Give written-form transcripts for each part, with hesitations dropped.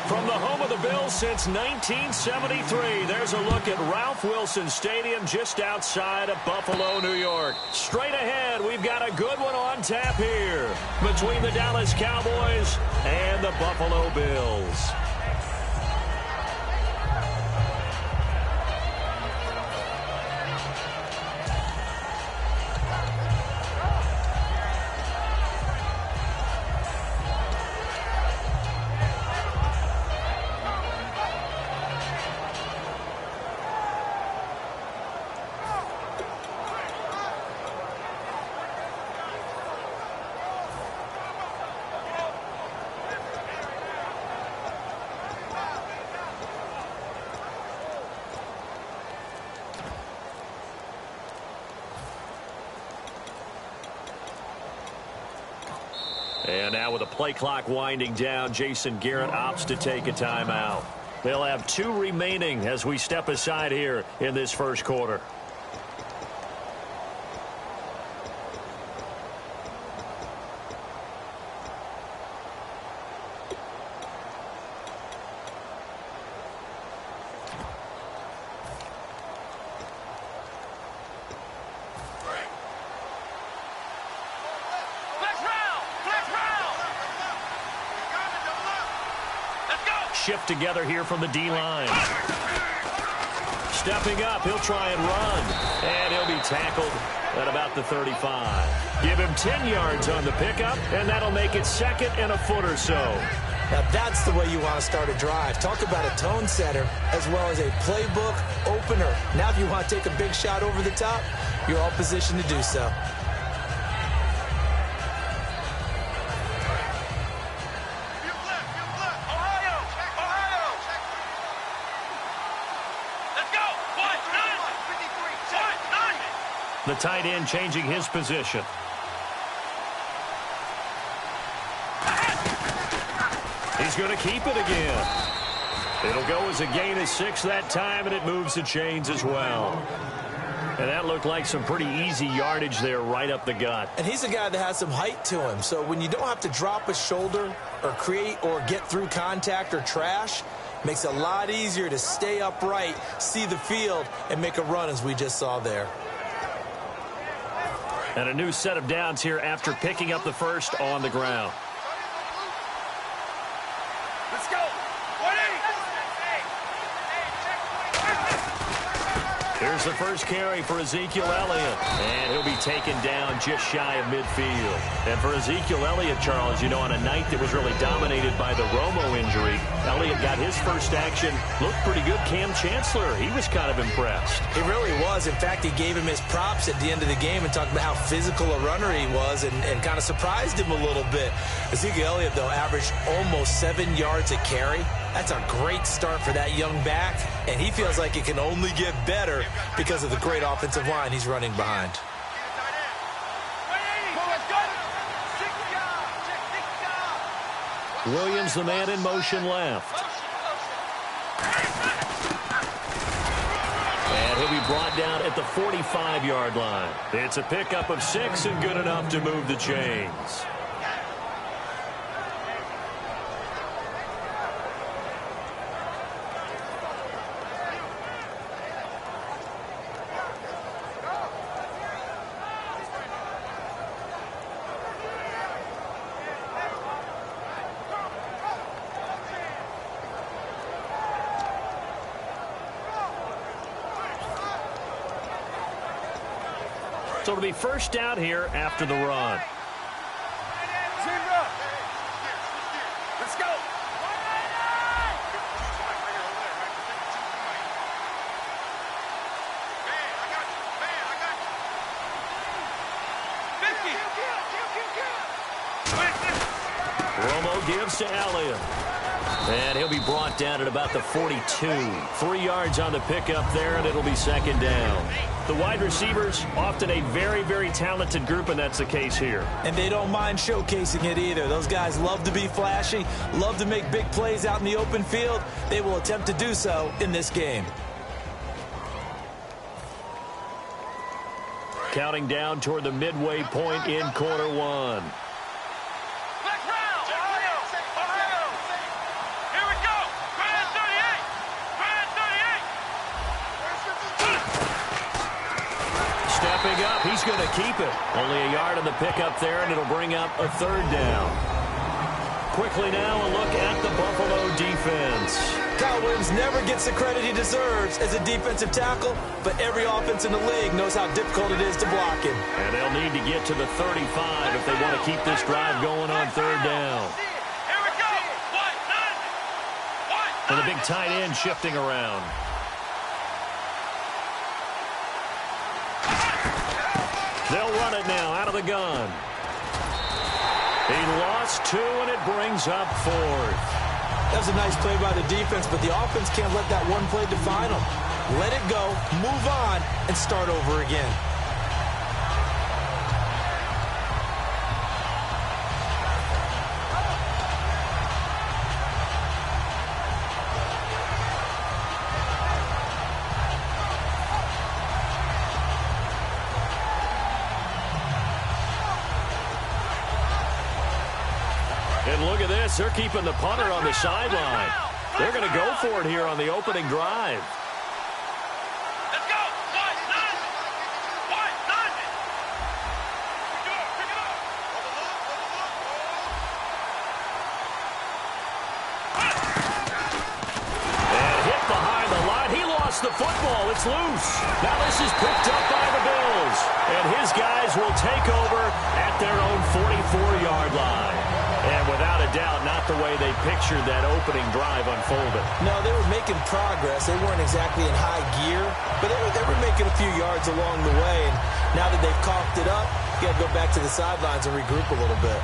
From the home of the Bills since 1973, there's a look at Ralph Wilson Stadium just outside of Buffalo, New York. Straight ahead, we've got a good one on tap here between the Dallas Cowboys and the Buffalo Bills. And now with the play clock winding down, Jason Garrett opts to take a timeout. They'll have 2 remaining as we step aside here in this first quarter. Shift together here from the D-line. Stepping up, he'll try and run. And he'll be tackled at about the 35. Give him 10 yards on the pickup, and that'll make it second and a foot or so. Now that's the way you want to start a drive. Talk about a tone setter as well as a playbook opener. Now if you want to take a big shot over the top, you're all positioned to do so. The tight end changing his position. He's going to keep it again. It'll go as a gain of 6 that time, and it moves the chains as well. And that looked like some pretty easy yardage there right up the gut. And he's a guy that has some height to him. So when you don't have to drop a shoulder or create or get through contact or trash, makes it a lot easier to stay upright, see the field, and make a run as we just saw there. And a new set of downs here after picking up the first on the ground. Let's go. Here's the first carry for Ezekiel Elliott. And he'll be taken down just shy of midfield. And for Ezekiel Elliott, Charles, you know, on a night that was really dominated by the Romo injury, Elliott got his first action. Looked pretty good. Cam Chancellor, he was kind of impressed. He really was. In fact, he gave him his props at the end of the game and talked about how physical a runner he was and kind of surprised him a little bit. Ezekiel Elliott, though, averaged almost 7 yards a carry. That's a great start for that young back, and he feels like it can only get better because of the great offensive line he's running behind. Williams, the man in motion left. And he'll be brought down at the 45-yard line. It's a pickup of 6 and good enough to move the chains. So it'll be first down here after the run. Let's go. Romo gives to Elliott. And he'll be brought down at about the 42. 3 yards on the pickup there, and it'll be second down. The wide receivers, often a very, very talented group, and that's the case here. And they don't mind showcasing it either. Those guys love to be flashy, love to make big plays out in the open field. They will attempt to do so in this game. Counting down toward the midway point in quarter one. Here we go. coming up. He's going to keep it. Only a yard on the pickup there, and it'll bring up a third down. Quickly now, a look at the Buffalo defense. Kyle Williams never gets the credit he deserves as a defensive tackle, but every offense in the league knows how difficult it is to block him. And they'll need to get to the 35 if they want to keep this drive going on third down. Here we go. And the big tight end shifting around. They'll run it now out of the gun. He lost 2, and it brings up 4th. That was a nice play by the defense, but the offense can't let that one play define them. Let it go, move on, and start over again. And look at this. They're keeping the punter on the sideline. They're going to go for it here on the opening drive. Let's go. And hit behind the line. He lost the football. It's loose. Now this is picked up by the Bills. And his guys will take over at their own 44-yard line. And without a doubt, not the way they pictured that opening drive unfolded. No, they were making progress. They weren't exactly in high gear, but they were making a few yards along the way. And now that they've coughed it up, you got to go back to the sidelines and regroup a little bit.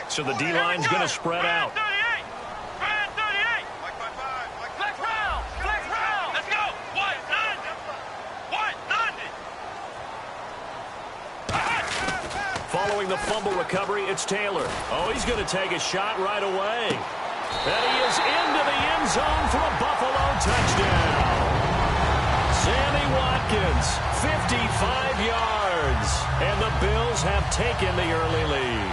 So the D-line's going to spread out. Following the fumble recovery, it's Taylor. Oh, he's going to take a shot right away. And he is into the end zone for a Buffalo touchdown. Sammy Watkins, 55 yards. And the Bills have taken the early lead.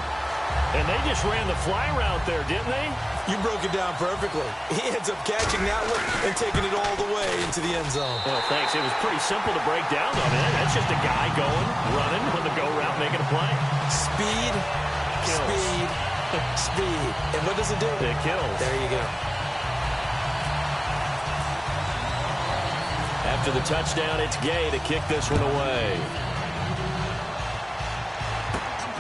And they just ran the fly route there, didn't they? You broke it down perfectly. He ends up catching that one and taking it all the way into the end zone. Well, thanks. It was pretty simple to break down, though, man. That's just a guy going, running on the go route, making a play. Speed, Kills. speed, speed. And what does it do? It kills. There you go. After the touchdown, it's Gay to kick this one away.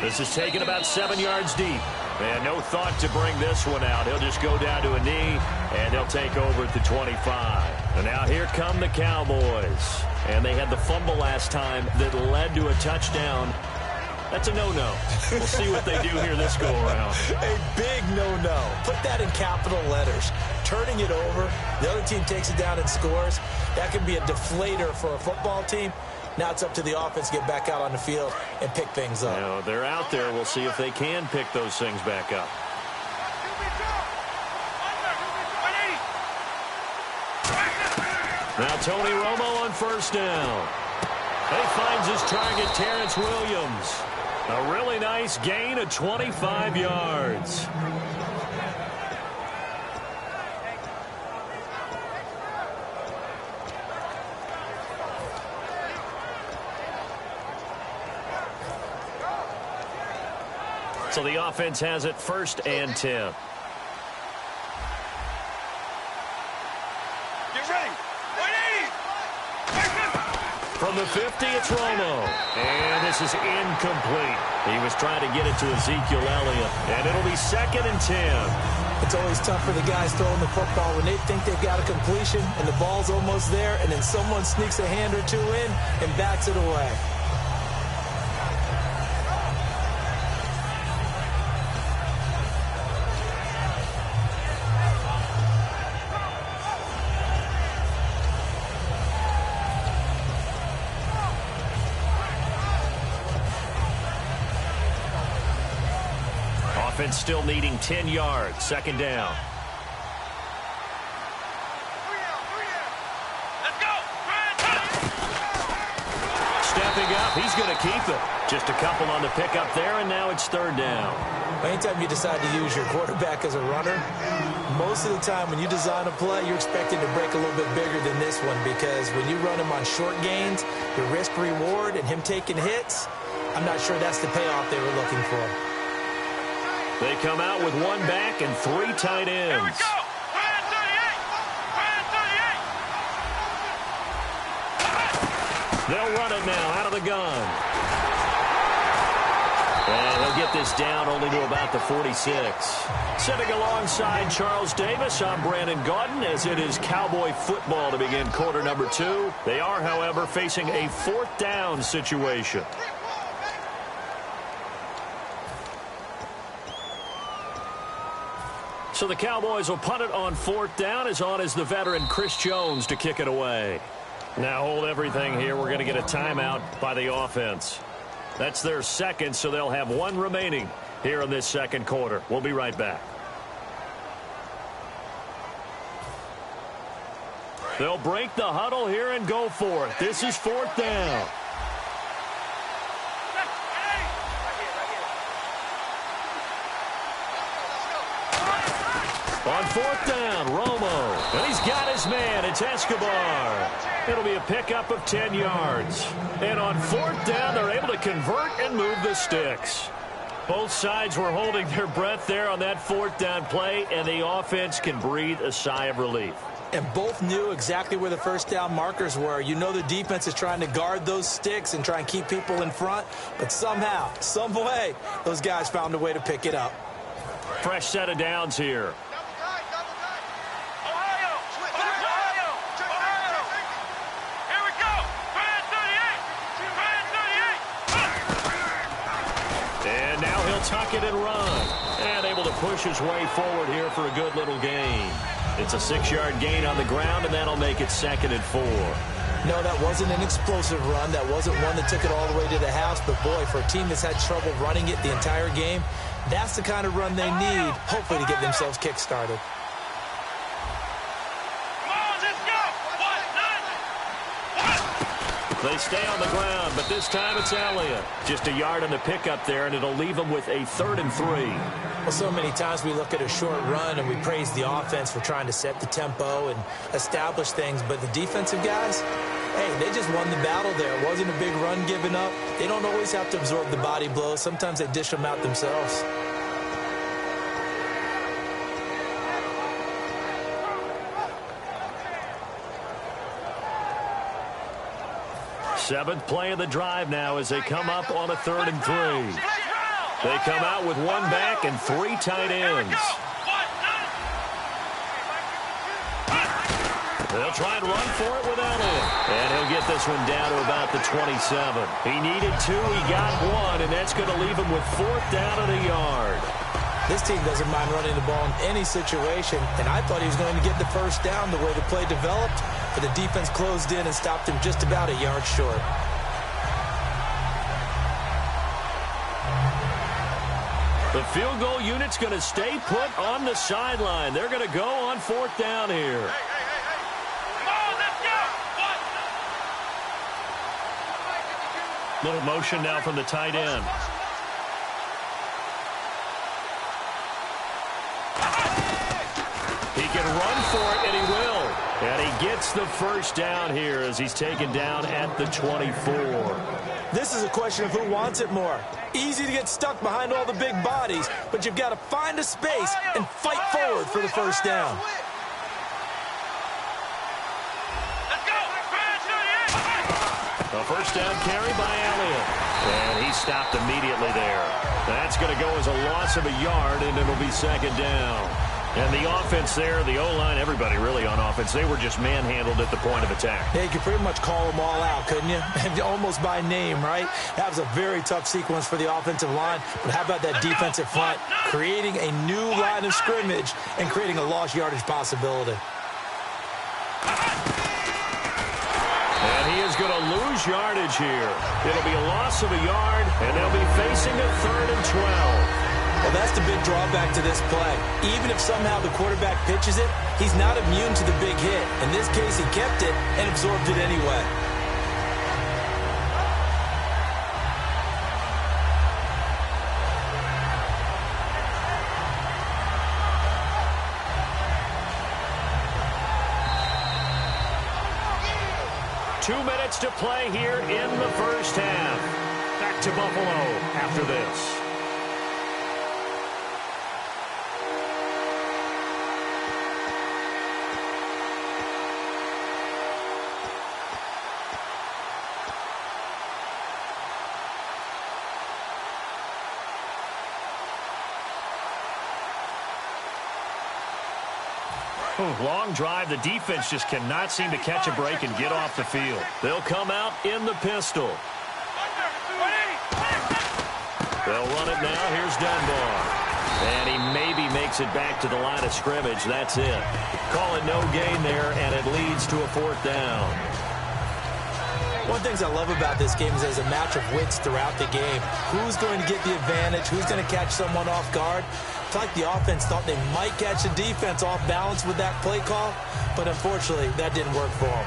This is taken about 7 yards deep. And no thought to bring this one out. He'll just go down to a knee, and they'll take over at the 25. And now here come the Cowboys. And they had the fumble last time that led to a touchdown. That's a no-no. We'll see what they do here this go-around. A big no-no. Put that in capital letters. Turning it over, the other team takes it down and scores. That could be a deflator for a football team. Now it's up to the offense to get back out on the field and pick things up. Now, they're out there. We'll see if they can pick those things back up. Now Tony Romo on first down. He finds his target, Terrence Williams. A really nice gain of 25 yards. So the offense has it 1st and 10. Get ready. 180. From the 50, it's Romo. And this is incomplete. He was trying to get it to Ezekiel Elliott. And it'll be 2nd and 10. It's always tough for the guys throwing the football when they think they've got a completion and the ball's almost there, and then someone sneaks a hand or two in and bats it away. Offense still needing 10 yards. 2nd down. Let's go. Step Stepping up, he's going to keep it. Just a couple on the pickup there, and now it's third down. Anytime you decide to use your quarterback as a runner, most of the time when you design a play, you're expected to break a little bit bigger than this one, because when you run him on short gains, your risk-reward and him taking hits, I'm not sure that's the payoff they were looking for. They come out with one back and three tight ends. Here we go. Brand 38. They'll run it now out of the gun. And he'll get this down only to about the 46. Sitting alongside Charles Davis, I'm Brandon Gaudin, as it is Cowboy football to begin quarter number 2. They are, however, facing a fourth down situation. So the Cowboys will punt it on fourth down. As on is the veteran Chris Jones to kick it away. Now hold everything here. We're going to get a timeout by the offense. That's their second, so they'll have one remaining here in this second quarter. We'll be right back. They'll break the huddle here and go for it. This is fourth down. On fourth down, Romo. And he's got his man. It's Escobar. It'll be a pickup of 10 yards. And on fourth down, they're able to convert and move the sticks. Both sides were holding their breath there on that fourth down play, and the offense can breathe a sigh of relief. And both knew exactly where the first down markers were. You know the defense is trying to guard those sticks and try and keep people in front, but somehow, some way, those guys found a way to pick it up. Fresh set of downs here. Tuck it and run. And able to push his way forward here for a good little gain. It's a 6-yard gain on the ground, and that'll make it 2nd and 4. No, that wasn't an explosive run. That wasn't one that took it all the way to the house. But, boy, for a team that's had trouble running it the entire game, that's the kind of run they need, hopefully, to get themselves kick-started. They stay on the ground, but this time it's Elliott. Just a yard on the pickup there, and it'll leave them with a 3rd and 3. Well, so many times we look at a short run and we praise the offense for trying to set the tempo and establish things, but the defensive guys, hey, they just won the battle there. It wasn't a big run given up. They don't always have to absorb the body blows. Sometimes they dish them out themselves. Seventh play of the drive now as they come up on a 3rd and 3. They come out with one back and 3 tight ends. They'll try and run for it with Elliott. And he'll get this one down to about the 27. He needed 2, he got 1, and that's going to leave him with 4th down and a yard. This team doesn't mind running the ball in any situation, and I thought he was going to get the first down the way the play developed, but the defense closed in and stopped him just about a yard short. The field goal unit's going to stay put on the sideline. They're going to go on 4th down here. Come on, let's go. Little motion now from the tight end. He can run for it, and he will. And he gets the first down here as he's taken down at the 24. This is a question of who wants it more. Easy to get stuck behind all the big bodies, but you've got to find a space and fight forward for the first down. Let's go. A first down carry by Elliott. And he stopped immediately there. That's going to go as a loss of a yard, and it'll be 2nd down. And the offense there, the O-line, everybody really on offense, they were just manhandled at the point of attack. Yeah, you could pretty much call them all out, couldn't you? Almost by name, right? That was a very tough sequence for the offensive line. But how about that defensive front creating a new line of scrimmage and creating a lost yardage possibility? And he is going to lose yardage here. It'll be a loss of a yard, and they'll be facing a 3rd and 12. Well, that's the big drawback to this play. Even if somehow the quarterback pitches it, he's not immune to the big hit. In this case, he kept it and absorbed it anyway. 2 minutes to play here in the first half. Back to Buffalo after this. Long drive. The defense just cannot seem to catch a break and get off the field. They'll come out in the pistol. They'll run it now. Here's Dunbar. And he maybe makes it back to the line of scrimmage. That's it. Call it no gain there, and it leads to a 4th down. One of the things I love about this game is there's a match of wits throughout the game. Who's going to get the advantage? Who's going to catch someone off guard? It's like the offense thought they might catch the defense off balance with that play call, but unfortunately, that didn't work for them.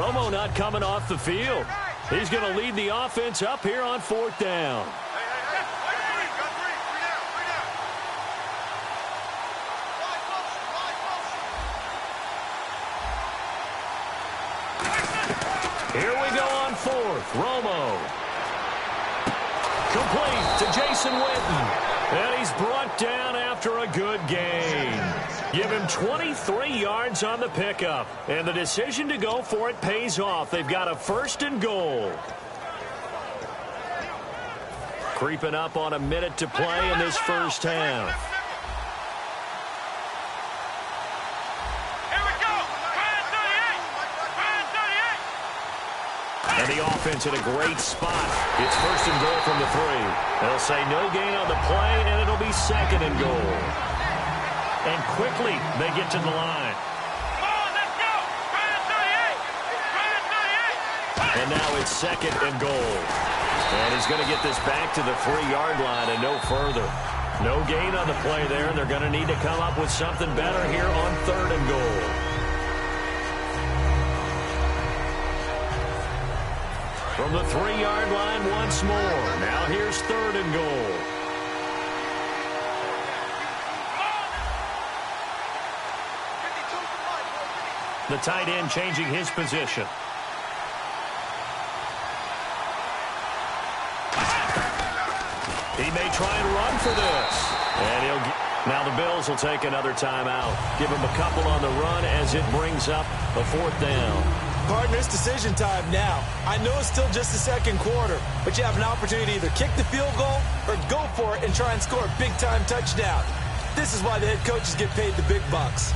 Romo not coming off the field. He's going to lead the offense up here on 4th down. Here we go on 4th. Romo. Complete to Jason Witten. And he's brought down after a good gain. Give him 23 yards on the pickup. And the decision to go for it pays off. They've got a 1st and goal. Creeping up on a minute to play in this first half. And the offense in a great spot. It's 1st and goal from the 3. They'll say no gain on the play, and it'll be 2nd and goal. And quickly, they get to the line. Come on, let's go! And now it's 2nd and goal. And he's going to get this back to the 3-yard line and no further. No gain on the play there, and they're going to need to come up with something better here on 3rd and goal. From the 3-yard line once more. Now here's 3rd and goal. The tight end changing his position. He may try and run for this. And now the Bills will take another timeout. Give him a couple on the run as it brings up a 4th down. Partner, it's decision time now. I know it's still just the 2nd quarter, but you have an opportunity to either kick the field goal or go for it and try and score a big-time touchdown. This is why the head coaches get paid the big bucks.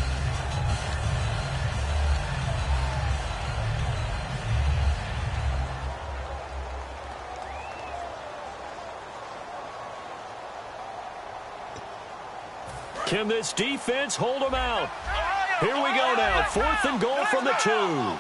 Can this defense hold them out? Here we go now. 4th and goal from the 2.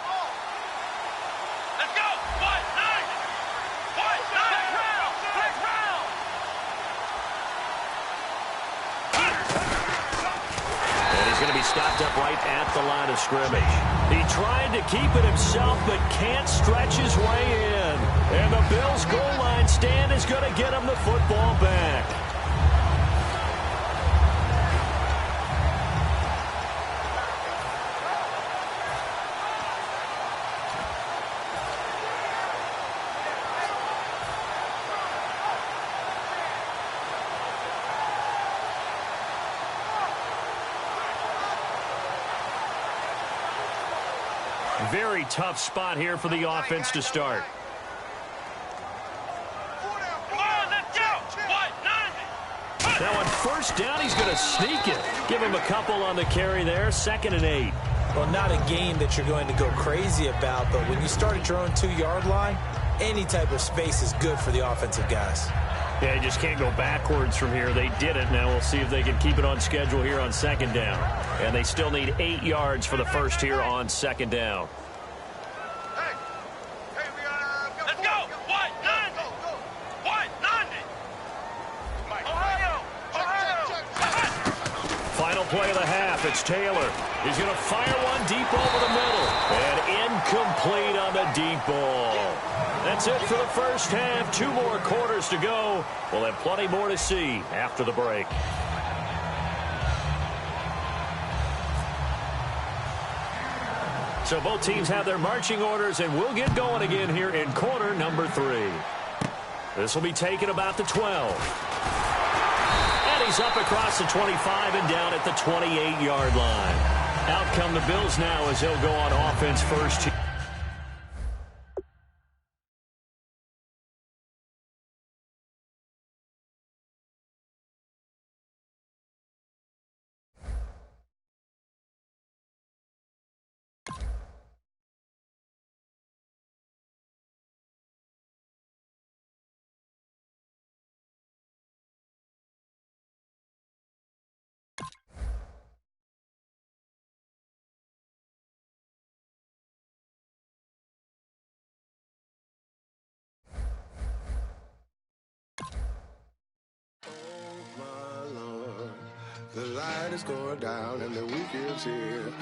Stopped up right at the line of scrimmage. He tried to keep it himself, but can't stretch his way in. And the Bills' goal line stand is going to get him the football back. Very tough spot here for the offense to start. Now on 1st down, he's going to sneak it. Give him a couple on the carry there. 2nd and 8. Well, not a game that you're going to go crazy about, but when you start at your own 2-yard line, any type of space is good for the offensive guys. Yeah, you just can't go backwards from here. They did it. Now we'll see if they can keep it on schedule here on 2nd down. And they still need 8 yards for the first here on 2nd down. Let's go! What? 90! What? 90! Ohio! Final play of the half. It's Taylor. He's going to fire one deep over the middle. And incomplete on the deep ball. That's it for the first half. 2 more quarters to go. We'll have plenty more to see after the break. So both teams have their marching orders, and we'll get going again here in quarter number 3. This will be taken about the 12. And he's up across the 25 and down at the 28-yard line. Out come the Bills now as they'll go on offense first. The light is going down and the weekend's here.